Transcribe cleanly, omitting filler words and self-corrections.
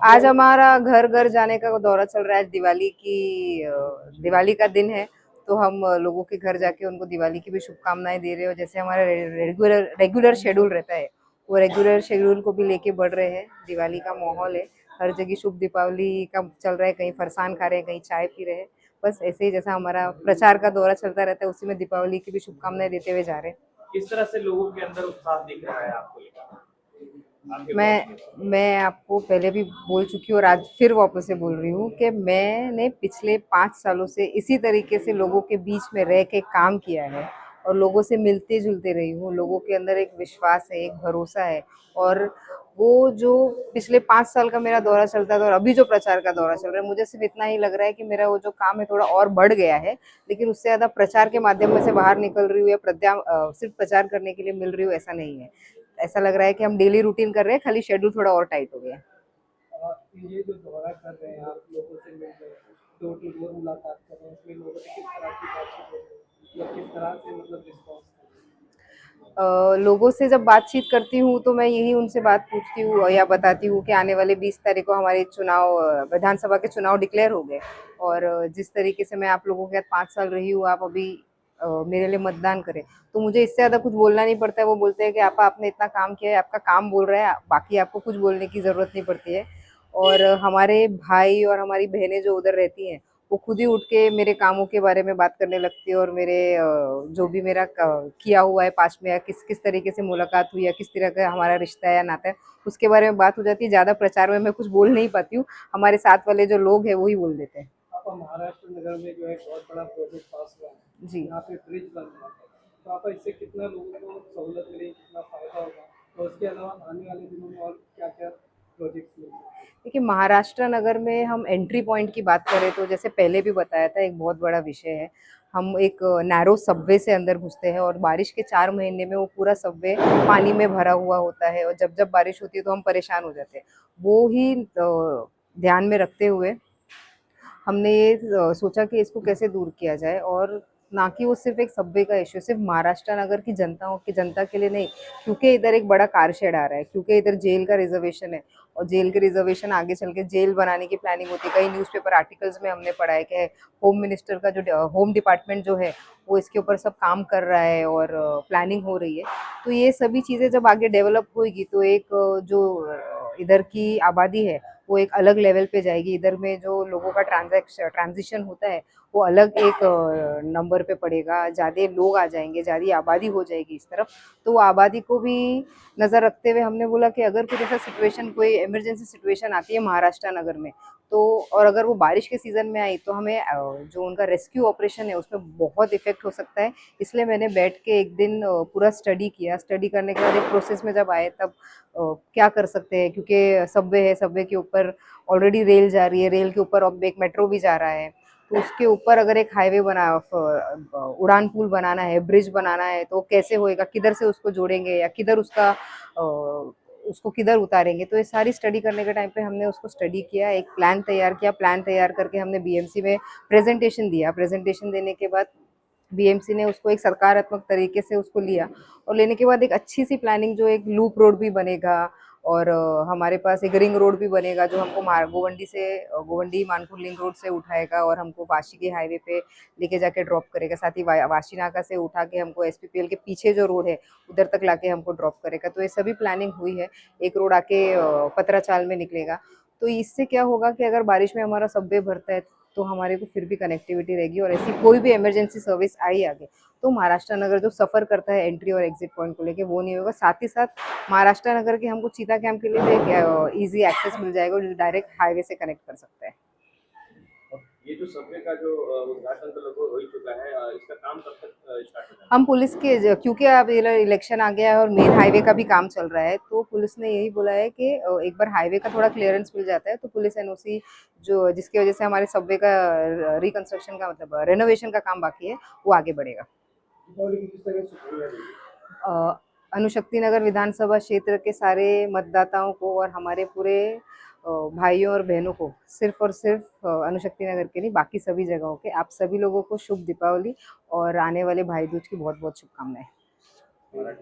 आज हमारा घर घर जाने का दौरा चल रहा है। आज दिवाली का दिन है, तो हम लोगों के घर जाके उनको दिवाली की भी शुभकामनाएं दे रहे हो। जैसे हमारा रेगुलर शेड्यूल रहता है, वो रेगुलर शेड्यूल को भी लेके बढ़ रहे हैं। दिवाली का माहौल है, हर जगह शुभ दीपावली का चल रहा है। कहीं फरसान खा रहे हैं, कहीं चाय पी रहे हैं। बस ऐसे ही जैसा हमारा प्रचार का दौरा चलता रहता है, उसी में दीपावली की भी शुभकामनाएं देते हुए जा रहे हैं। किस तरह से लोगों के अंदर उत्साह दिख रहा है आपको लेकर आपके मैं पहुंचने पर? मैं आपको पहले भी बोल चुकी हूँ और आज फिर वापस से बोल रही हूँ कि मैंने पिछले 5 सालों से इसी तरीके से लोगों के बीच में रह के काम किया है और लोगों से मिलते जुलते रही हूँ। लोगों के अंदर एक विश्वास है, एक भरोसा है। और वो जो पिछले 5 साल का मेरा दौरा चलता था और अभी जो प्रचार का दौरा चल रहा है, मुझे सिर्फ इतना ही लग रहा है कि मेरा वो जो काम है थोड़ा और बढ़ गया है। लेकिन उससे ज्यादा प्रचार के माध्यम में से बाहर निकल रही हूँ या सिर्फ प्रचार करने के लिए मिल रही हूँ, ऐसा नहीं है। ऐसा लग रहा है कि हम डेली रूटीन कर रहे हैं, खाली शेड्यूल थोड़ा और टाइट हो गया है। ये जो दौरा कर रहे हैं आप लोगों से मिल रहे हैं, डोर टू डोर मुलाकात कर रहे हैं, इसमें लोगों से किस तरह की बातचीत हो रही है या किस तरह से मतलब रिस्पॉन्स? लोगों से जब बातचीत करती हूँ तो मैं यही उनसे बात पूछती हूँ या बताती हूँ कि आने वाले 20 तारीख को हमारे चुनाव, विधानसभा के चुनाव डिक्लेयर हो गए। और जिस तरीके से मैं आप लोगों के साथ 5 साल रही हूँ, आप अभी मेरे लिए मतदान करें। तो मुझे इससे ज़्यादा कुछ बोलना नहीं पड़ता है। वो बोलते हैं कि आपने इतना काम किया है, आपका काम बोल रहा है, बाकी आपको कुछ बोलने की ज़रूरत नहीं पड़ती है। और हमारे भाई और हमारी बहनें जो उधर रहती हैं, वो खुद ही उठ के मेरे कामों के बारे में बात करने लगती है और मेरे जो भी मेरा किया हुआ है पास्ट में, या किस किस तरीके से मुलाकात हुई या किस तरह का हमारा रिश्ता है या नाता है, उसके बारे में बात हो जाती है। ज़्यादा प्रचार में मैं कुछ बोल नहीं पाती हूँ, हमारे साथ वाले जो लोग हैं वही बोल देते हैं। आपका महाराष्ट्र नगर में जो है बहुत बड़ा प्रोजेक्ट पास हुआ है, जी। यहाँ पे ब्रिज बन रहा है, तो आप इससे कितना लोगों को सहूलत मिलेगी, कितना फायदा होगा, और उसके अलावा आने वाले दिनों में और क्या क्या प्रोजेक्ट्स मिल सकते हैं? देखिए, महाराष्ट्र नगर में हम एंट्री पॉइंट की बात करें तो जैसे पहले भी बताया था, एक बहुत बड़ा विषय है। हम एक नैरो सबवे से अंदर घुसते हैं और बारिश के 4 महीने में वो पूरा सबवे पानी में भरा हुआ होता है और जब जब बारिश होती है तो हम परेशान हो जाते हैं। वो ही ध्यान में रखते हुए हमने ये सोचा कि इसको कैसे दूर किया जाए। और ना कि वो सिर्फ एक सबवे का इश्यू, सिर्फ महाराष्ट्र नगर की जनता के लिए नहीं, क्योंकि इधर एक बड़ा कार शेड आ रहा है, क्योंकि इधर जेल का रिजर्वेशन है और जेल के रिजर्वेशन आगे चल के जेल बनाने की प्लानिंग होती है। कई न्यूज़पेपर आर्टिकल्स में हमने पढ़ा है कि होम मिनिस्टर का जो होम डिपार्टमेंट जो है, वो इसके ऊपर सब काम कर रहा है और प्लानिंग हो रही है। तो ये सभी चीज़ें जब आगे डेवलप होगी तो एक जो इधर की आबादी है वो एक अलग लेवल पे जाएगी। इधर में जो लोगों का ट्रांजिशन होता है वो अलग एक नंबर पे पड़ेगा, ज़्यादा लोग आ जाएंगे, ज़्यादा आबादी हो जाएगी इस तरफ। तो वो आबादी को भी नज़र रखते हुए हमने बोला कि अगर कुछ ऐसा सिचुएशन, कोई इमरजेंसी सिचुएशन आती है महाराष्ट्र नगर में, तो और अगर वो बारिश के सीज़न में आई तो हमें जो उनका रेस्क्यू ऑपरेशन है उसमें बहुत इफेक्ट हो सकता है। इसलिए मैंने बैठ के एक दिन पूरा स्टडी किया। स्टडी करने के बाद एक प्रोसेस में जब आए तब क्या कर सकते हैं, क्योंकि सबवे है, सबवे के ऊपर ऑलरेडी रेल जा रही है, रेल के ऊपर अब एक मेट्रो भी जा रहा है। तो उसके ऊपर अगर एक हाईवे उड़ान पुल बनाना है, ब्रिज बनाना है, तो कैसे होएगा, किधर से उसको जोड़ेंगे या किधर उसको किधर उतारेंगे। तो ये सारी स्टडी करने के टाइम पे हमने उसको स्टडी किया, एक प्लान तैयार किया। प्लान तैयार करके हमने बीएमसी में प्रेजेंटेशन दिया। प्रेजेंटेशन देने के बाद बीएमसी ने उसको एक सकारात्मक तरीके से उसको लिया और लेने के बाद एक अच्छी सी प्लानिंग, जो एक लूप रोड भी बनेगा और हमारे पास एक रिंग रोड भी बनेगा जो हमको गोवंडी मानपुर लिंक रोड से उठाएगा और हमको वाशी के हाईवे पे लेके जाके ड्रॉप करेगा। साथ ही वाशी नाका से उठा के हमको एसपीपीएल के पीछे जो रोड है उधर तक लाके हमको ड्रॉप करेगा। तो ये सभी प्लानिंग हुई है। एक रोड आके पतराचाल में निकलेगा। तो इससे क्या होगा कि अगर बारिश में हमारा सबवे भरता है तो हमारे को फिर भी कनेक्टिविटी रहेगी और ऐसी कोई भी इमरजेंसी सर्विस आई आगे तो महाराष्ट्र नगर जो सफ़र करता है एंट्री और एग्जिट पॉइंट को लेके, वो नहीं होगा। साथ ही साथ महाराष्ट्र नगर के हमको चीता कैंप के लिए भी एक ईजी एक्सेस मिल जाएगा जो डायरेक्ट हाईवे से कनेक्ट कर सकता है। ये जो सर्वे का जो उद्घाटन तो लगभग हो ही चुका है, इसका काम कब तक स्टार्ट हो जाएगा? हम पुलिस के, क्योंकि अब इलेक्शन आ गया है और मेन हाईवे का भी काम चल रहा है, तो पुलिस ने यही बोला है कि एक बार हाईवे का थोड़ा क्लियरेंस मिल जाता है तो पुलिस एनओसी जो जिसकी वजह से हमारे सबवे का रिकंस्ट्रक्शन का मतलब रेनोवेशन का काम बाकी है, वो आगे बढ़ेगा। दीपावली की किस तरह से शुक्रिया देंगे? अनुशक्ति नगर विधानसभा क्षेत्र के सारे मतदाताओं को और हमारे पूरे भाइयों और बहनों को, सिर्फ और सिर्फ अनुशक्ति नगर के नहीं, बाकी सभी जगहों के आप सभी लोगों को शुभ दीपावली और आने वाले भाई दूज की बहुत बहुत शुभकामनाएं।